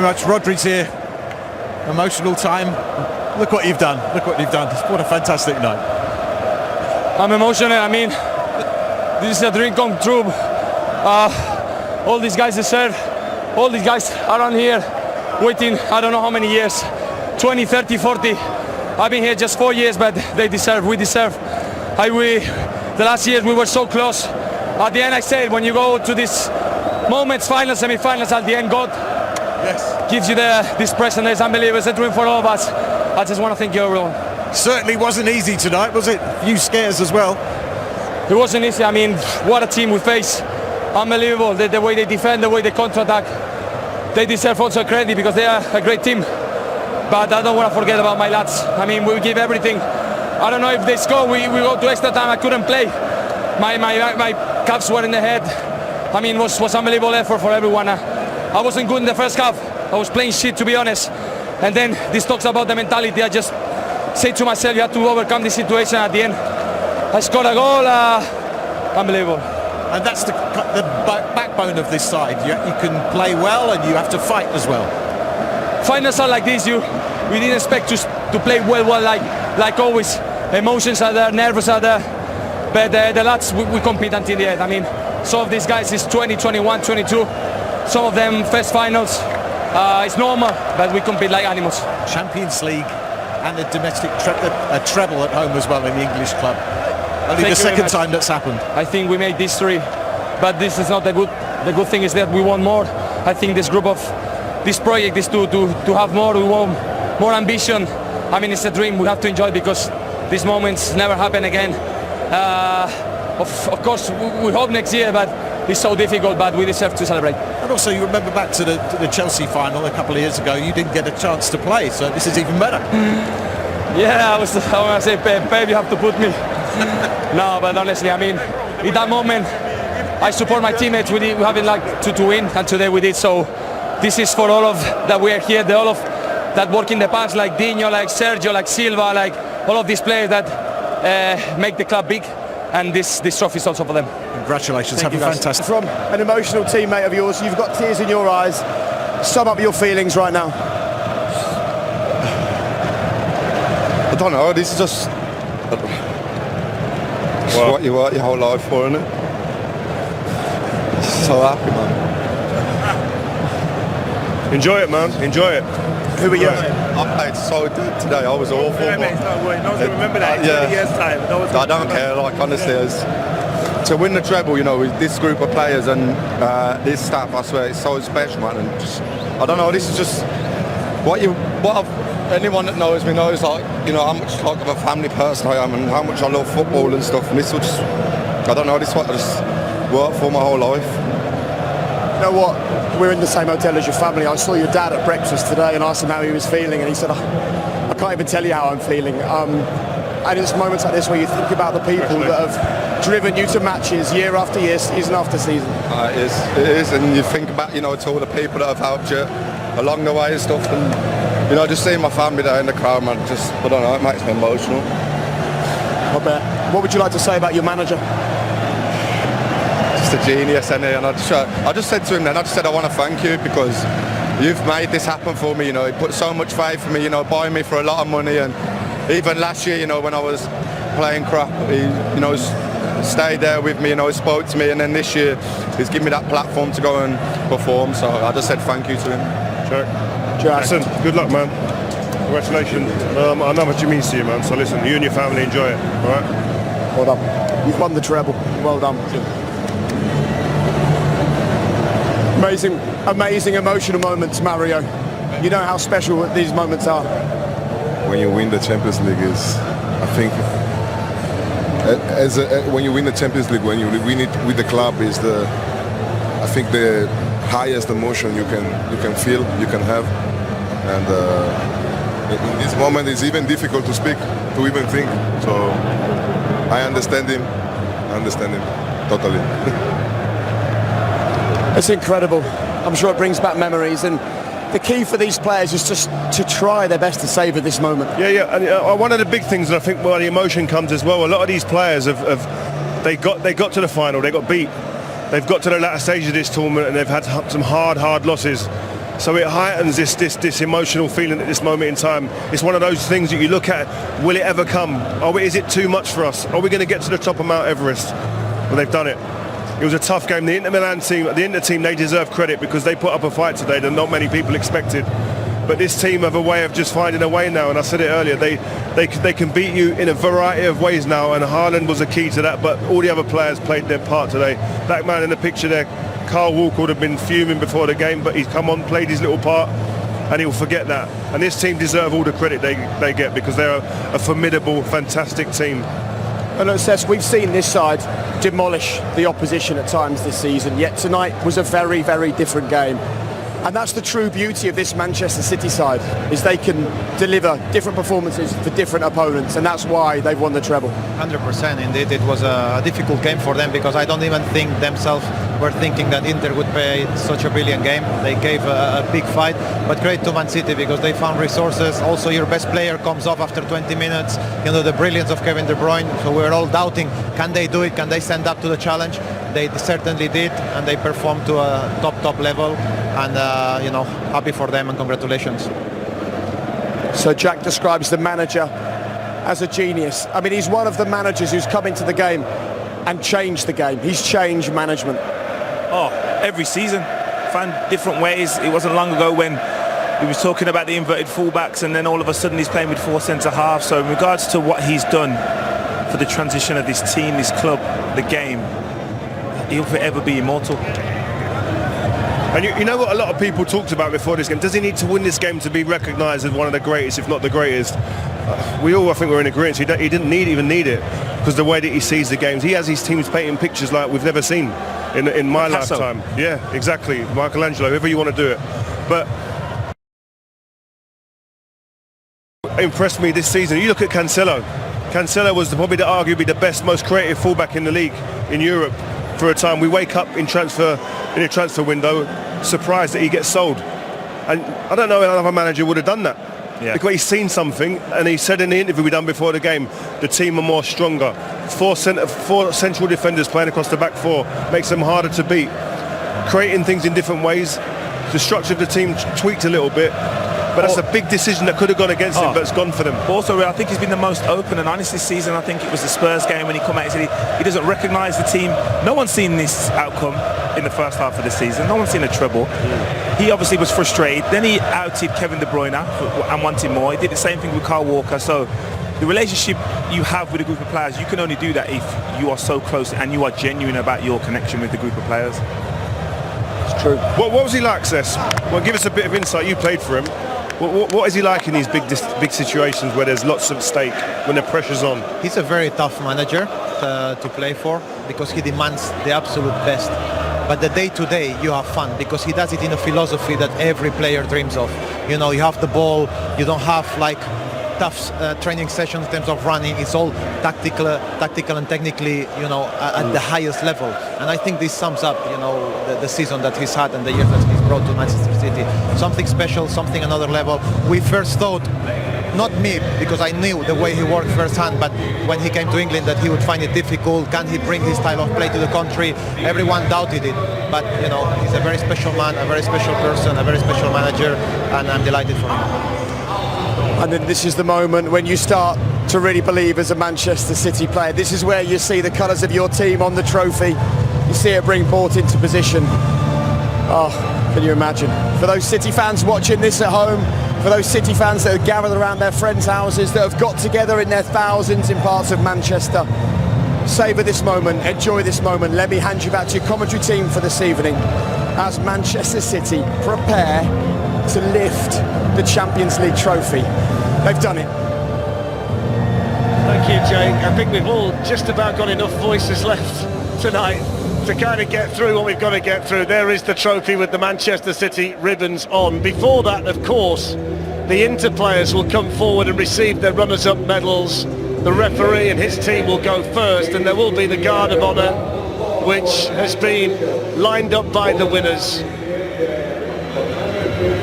much. Rodri's here. Emotional time. Look what you've done. Look what you've done. What a fantastic night. I'm emotional. I mean, this is a dream come true. All these guys deserve. All these guys around here waiting, I don't know how many years. 20, 30, 40. I've been here just 4 years, but they deserve. We deserve. The last years we were so close. At the end, I said, when you go to these moments, finals, semi-finals, at the end, God gives you this present. It's unbelievable. It's a dream for all of us. I just want to thank you, everyone. Certainly wasn't easy tonight, was it? A few scares as well. It wasn't easy. I mean, what a team we face. Unbelievable. The way they defend, the way they counter-attack. They deserve also credit because they are a great team. But I don't want to forget about my lads. I mean, we give everything. I don't know if they score, we go to extra time. I couldn't play. My calves were in the head. I mean, it was unbelievable effort for everyone. I wasn't good in the first half. I was playing shit, to be honest. And then this talks about the mentality. I just say to myself, you have to overcome this situation. At the end, I scored a goal. Unbelievable. And that's the backbone of this side. You can play well and you have to fight as well. Finals are like this. We didn't expect to play well like always. Emotions are there, nerves are there. But the lads, we compete until the end. I mean, some of these guys is 20, 21, 22. Some of them first finals. It's normal, but we compete like animals. Champions League and a domestic treble at home as well in the English club. Only the second time that's happened. I think we made history, but this is not the good. The good thing is that we want more. I think this project is to have more. We want more ambition. I mean, it's a dream. We have to enjoy because these moments never happen again. Of course, we hope next year, but it's so difficult. But we deserve to celebrate. And also, you remember back to the Chelsea final a couple of years ago. You didn't get a chance to play, so this is even better. Yeah, I want to say, Pep, you have to put me. No, but honestly, I mean, in that moment, I support my teammates. We haven't like to win, and today we did. So this is for all of that we are here, all of that work in the past, like Dino, like Sergio, like Silva, like all of these players that make the club big. And this trophy is also for them. Congratulations, have a fantastic. From an emotional teammate of yours, you've got tears in your eyes. Sum up your feelings right now. I don't know, this is just what you work your whole life for, isn't it? So happy, man. Enjoy it, man. Enjoy it. Who are you? I played so good today. I was awful. Yeah, mate, it's not worth. No one's gonna remember that in 20 years' time. I don't care. Like honestly, to win the treble, you know, with this group of players and this staff, I swear, it's so special, man. And just, I don't know. This is just anyone that knows me knows, like, you know, how much like of a family person I am and how much I love football and stuff. And this will just, I don't know. This is what I just worked for my whole life. You know what? We're in the same hotel as your family. I saw your dad at breakfast today and asked him how he was feeling, and he said, I can't even tell you how I'm feeling. And it's moments like this where you think about the people that have driven you to matches year after year, season after season. It is, and you think about, you know, to all the people that have helped you along the way and stuff, and, you know, just seeing my family there in the crowd, man, just, I don't know, it makes me emotional. I bet. What would you like to say about your manager? A genius, and I just said to him then, I just said I want to thank you because you've made this happen for me, you know, he put so much faith in me, you know, buying me for a lot of money, and even last year, you know, when I was playing crap, he, you know, stayed there with me, you know, he spoke to me, and then this year he's given me that platform to go and perform, so I just said thank you to him. Sure. Listen, good luck, man. Congratulations. I know how much it means to you, man, so listen, you and your family enjoy it, alright? Well done. You've won the treble. Well done. Amazing emotional moments, Mario. You know how special these moments are. When you win the Champions League is, I think, when you win the Champions League, when you win it with the club is I think the highest emotion you can feel, you can have, and in this moment it's even difficult to speak, to even think. So I understand him totally. It's incredible. I'm sure it brings back memories, and the key for these players is just to try their best to savour this moment. Yeah, and one of the big things, and I think where the emotion comes as well, a lot of these players they got to the final, they got beat, they've got to the latter stage of this tournament, and they've had some hard losses. So it heightens this emotional feeling at this moment in time. It's one of those things that you look at, will it ever come? Is it too much for us? Are we going to get to the top of Mount Everest? Well, they've done it. It was a tough game. The inter-milan team, the Inter team, they deserve credit because they put up a fight today that not many people expected. But this team have a way of just finding a way now, and I said it earlier, they can beat you in a variety of ways now, and Haaland was a key to that, but all the other players played their part today. That man in the picture there, Carl Walker, would have been fuming before the game, but he's come on, played his little part, and he'll forget that. And this team deserve all the credit they get because they're a formidable, fantastic team. And look, Cesc, we've seen this side demolish the opposition at times this season, yet tonight was a very, very different game. And that's the true beauty of this Manchester City side, is they can deliver different performances for different opponents, and that's why they've won the treble. 100% indeed. It was a difficult game for them because I don't even think themselves were thinking that Inter would play such a brilliant game. They gave a big fight, but great to Man City because they found resources. Also, your best player comes off after 20 minutes. You know, the brilliance of Kevin De Bruyne. So we're all doubting, can they do it? Can they stand up to the challenge? They certainly did, and they performed to a top level. And, you know, happy for them and congratulations. So Jack describes the manager as a genius. I mean, he's one of the managers who's come into the game and changed the game. He's changed management. Oh, every season, found different ways. It wasn't long ago when we was talking about the inverted fullbacks, and then all of a sudden he's playing with 4 centre-halves. So in regards to what he's done for the transition of this team, this club, the game, he'll forever be immortal. And you know what a lot of people talked about before this game? Does he need to win this game to be recognised as one of the greatest, if not the greatest? We all, I think, were in agreement. He didn't even need it because the way that he sees the games. He has his teams painting pictures like we've never seen in my lifetime. Yeah, exactly. Michelangelo, whoever you want to do it. But impressed me this season. You look at Cancelo. Cancelo was probably arguably the best, most creative fullback in the league in Europe for a time. We wake up in a transfer window surprised that he gets sold, and I don't know if another manager would have done that. Yeah. Because he's seen something, and he said in the interview we done before the game, the team are more stronger. Four central defenders playing across the back four makes them harder to beat. Creating things in different ways. The structure of the team tweaked a little bit, but that's a big decision that could have gone against him, but it's gone for them. Also, I think he's been the most open and honest this season. I think it was the Spurs game when he come out and said he doesn't recognise the team. No one's seen this outcome in the first half of the season. No one's seen a treble. He obviously was frustrated. Then he outed Kevin De Bruyne and wanted more. He did the same thing with Carl Walker. So the relationship you have with a group of players, you can only do that if you are so close and you are genuine about your connection with the group of players. It's true. What was he like, Cesc? Well, give us a bit of insight. You played for him. What is he like in these big situations where there's lots of stake, when the pressure's on? He's a very tough manager to play for because he demands the absolute best. But the day-to-day you have fun because he does it in a philosophy that every player dreams of. You know, you have the ball, you don't have like tough training sessions in terms of running. It's all tactical and technically, you know, at the highest level. And I think this sums up, you know, the season that he's had and the years that he's brought to Manchester City. Something special, something another level. We first thought, not me, because I knew the way he worked firsthand, but when he came to England that he would find it difficult. Can he bring his style of play to the country? Everyone doubted it. But, you know, he's a very special man, a very special person, a very special manager, and I'm delighted for him. And then this is the moment when you start to really believe as a Manchester City player. This is where you see the colours of your team on the trophy. You see it bring Port into position. Oh, can you imagine? For those City fans watching this at home, for those City fans that have gathered around their friends' houses, that have got together in their thousands in parts of Manchester, savour this moment, enjoy this moment. Let me hand you back to your commentary team for this evening as Manchester City prepare to lift the Champions League trophy. They've done it. Thank you, Jake. I think we've all just about got enough voices left tonight to kind of get through what we've got to get through. There is the trophy with the Manchester City ribbons on. Before that, of course, the Inter players will come forward and receive their runners-up medals. The referee and his team will go first, and there will be the Guard of Honour, which has been lined up by the winners.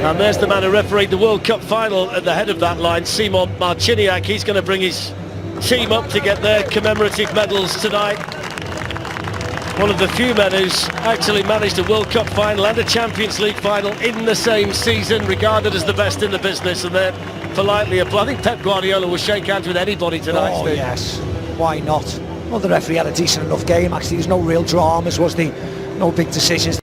And there's the man who refereed the World Cup final at the head of that line, Simon Marciniak. He's going to bring his team up to get their commemorative medals tonight. one of the few men who's actually managed a World Cup final and a Champions League final in the same season, regarded as the best in the business, and they're politely applaud. I think Pep Guardiola will shake hands with anybody tonight, Oh Steve. yes, why not? Well, the referee had a decent enough game actually. There's no real dramas, was there? No big decisions.